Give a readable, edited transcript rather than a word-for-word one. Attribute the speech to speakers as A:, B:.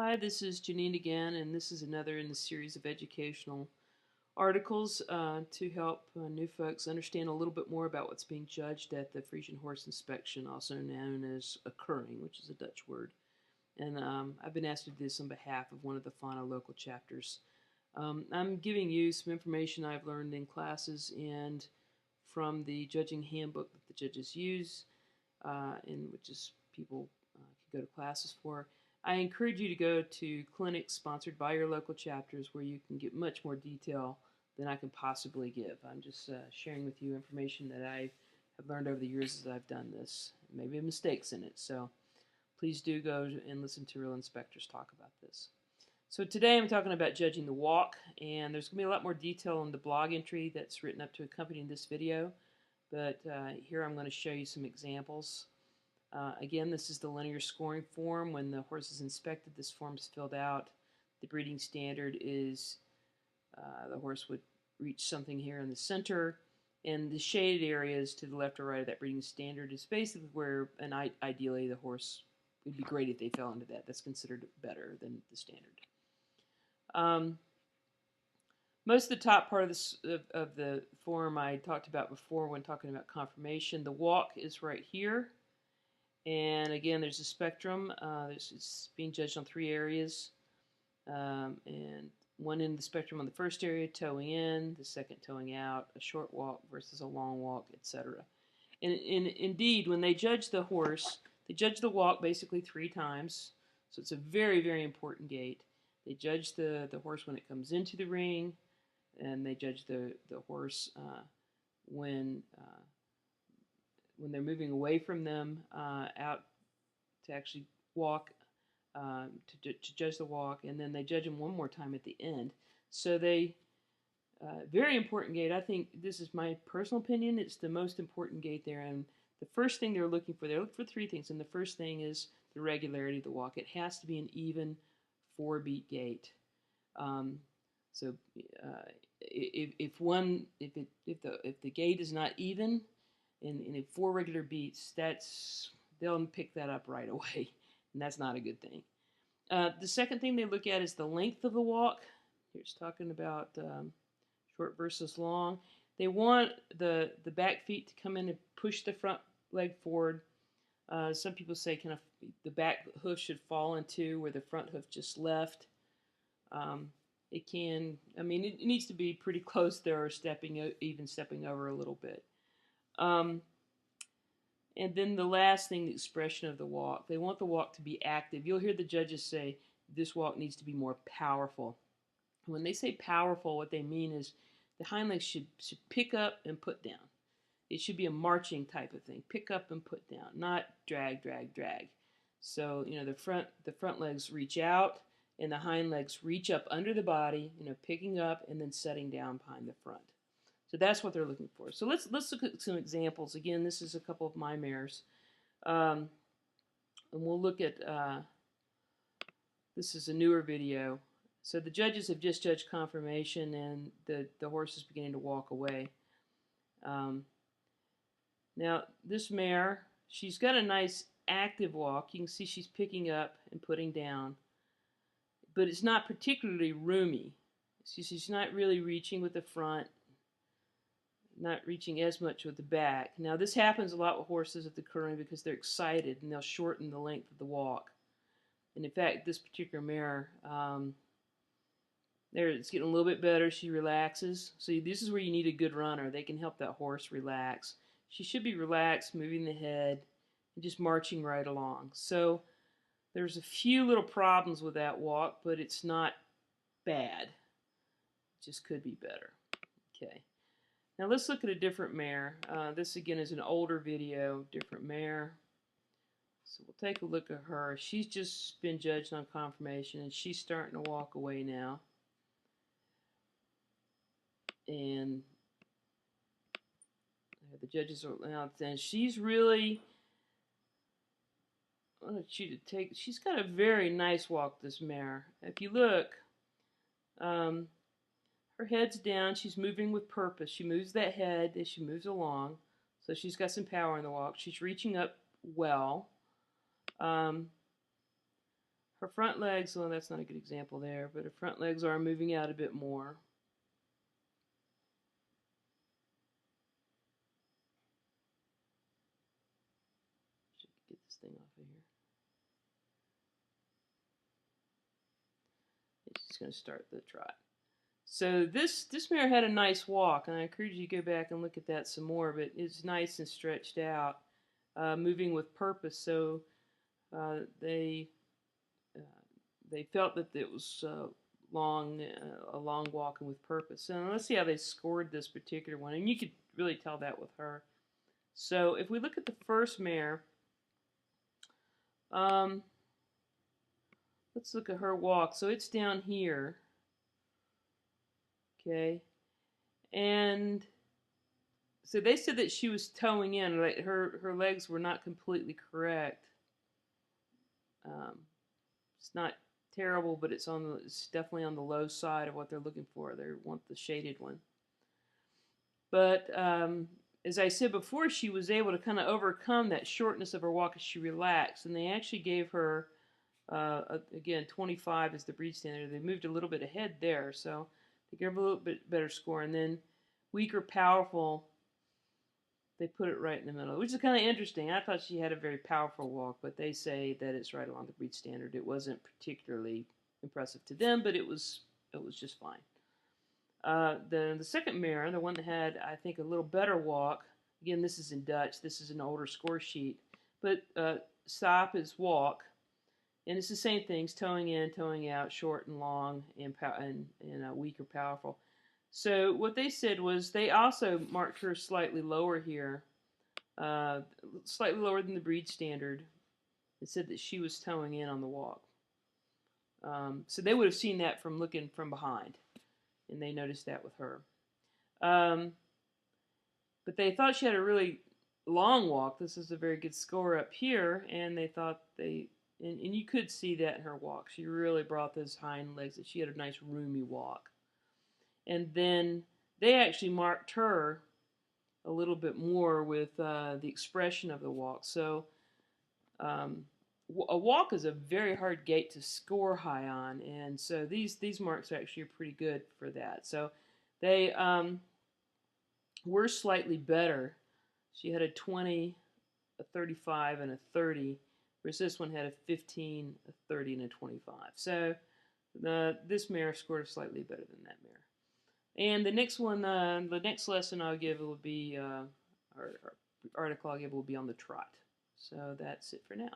A: Hi, this is Janine again, and this is another in the series of educational articles to help new folks understand a little bit more about what's being judged at the Friesian horse inspection, also known as a Keuring, which is a Dutch word. And I've been asked to do this on behalf of one of the fauna local chapters. I'm giving you some information I've learned in classes and from the judging handbook that the judges use, and which is people can go to classes for. I encourage you to go to clinics sponsored by your local chapters where you can get much more detail than I can possibly give. I'm just sharing with you information that I have learned over the years as I've done this. Maybe mistakes in it, so please do go and listen to real inspectors talk about this. So today I'm talking about judging the walk, and there's going to be a lot more detail in the blog entry that's written up to accompany this video, but here I'm going to show you some examples. Again, this is the linear scoring form. When the horse is inspected, this form is filled out. The breeding standard is the horse would reach something here in the center, and the shaded areas to the left or right of that breeding standard is basically where, and ideally, the horse, it would be great if they fell into that. That's considered better than the standard. Most of the top part of the form I talked about before when talking about confirmation. The walk is right here. And again, there's a spectrum. It's being judged on 3 areas. And one end of the spectrum on the first area, towing in, the second towing out, a short walk versus a long walk, etc. And indeed, when they judge the horse, they judge the walk basically 3 times. So it's a very, very important gait. They judge the horse when it comes into the ring, and they judge the horse when they're moving away from them out to actually walk, to judge the walk, and then they judge them one more time at the end. So they, very important gait. I think this is my personal opinion. It's the most important gait there, and the first thing they're looking for 3 things, and the first thing is the regularity of the walk. It has to be an even 4-beat gait. So if the gait is not even, in 4 regular beats, they'll pick that up right away, and that's not a good thing. The second thing they look at is the length of the walk. Here's talking about short versus long. They want the back feet to come in and push the front leg forward. Some people say kind of the back hoof should fall into where the front hoof just left. It needs to be pretty close there, or even stepping over a little bit. And then the last thing, the expression of the walk. They want the walk to be active. You'll hear the judges say this walk needs to be more powerful. When they say powerful, what they mean is the hind legs should pick up and put down. It should be a marching type of thing. Pick up and put down, not drag, drag, drag. So, the front legs reach out and the hind legs reach up under the body, picking up and then setting down behind the front. So that's what they're looking for. So let's look at some examples. Again, this is a couple of my mares. And we'll look at, this is a newer video. So the judges have just judged confirmation, and the horse is beginning to walk away. Now, this mare, she's got a nice active walk. You can see she's picking up and putting down. But it's not particularly roomy. She's not really reaching with the front, not reaching as much with the back. Now, this happens a lot with horses at the Keuring because they're excited, and they'll shorten the length of the walk. And in fact, this particular mare, it's getting a little bit better. She relaxes. So this is where you need a good runner. They can help that horse relax. She should be relaxed, moving the head, and just marching right along. So there's a few little problems with that walk, but it's not bad. It just could be better. Okay. Now let's look at a different mare. This again is an older video, different mare. So we'll take a look at her. She's just been judged on confirmation, and she's starting to walk away now. And the judges are now, and she's really, I want you to take, she's got a very nice walk, this mare. If you look, her head's down. She's moving with purpose. She moves that head as she moves along. So she's got some power in the walk. She's reaching up well. Her front legs, well, that's not a good example there, but her front legs are moving out a bit more. Should get this thing off of here. It's just going to start the trot. So this mare had a nice walk, and I encourage you to go back and look at that some more, but it's nice and stretched out, moving with purpose. So they felt that it was a long walk and with purpose. So let's see how they scored this particular one, and you could really tell that with her. So if we look at the first mare, let's look at her walk. So it's down here. Okay, and so they said that she was toeing in, right? Her legs were not completely correct. It's not terrible, but it's definitely on the low side of what they're looking for. They want the shaded one. But as I said before, she was able to kind of overcome that shortness of her walk as she relaxed, and they actually gave her again 25 is the breed standard. They moved a little bit ahead there, so they gave her a little bit better score. And then weak or powerful, they put it right in the middle, which is kind of interesting. I thought she had a very powerful walk, but they say that it's right along the breed standard. It wasn't particularly impressive to them, but it was just fine. The second mare, the one that had, I think, a little better walk, again, this is in Dutch. This is an older score sheet. But stop is walk, and it's the same things, toeing in, toeing out, short and long, and weak or powerful. So what they said was they also marked her slightly lower here, slightly lower than the breed standard. It said that she was toeing in on the walk. So they would have seen that from looking from behind, and they noticed that with her. But they thought she had a really long walk. This is a very good score up here, and they thought and you could see that in her walk. She really brought those hind legs. She had a nice roomy walk. And then they actually marked her a little bit more with the expression of the walk. So a walk is a very hard gait to score high on, and so these marks actually are pretty good for that. So they were slightly better. She had a 20, a 35, and a 30, whereas this one had a 15, a 30, and a 25. So this mare scored slightly better than that mare. And the next one, the next lesson I'll give will be, or article I'll give will be on the trot. So that's it for now.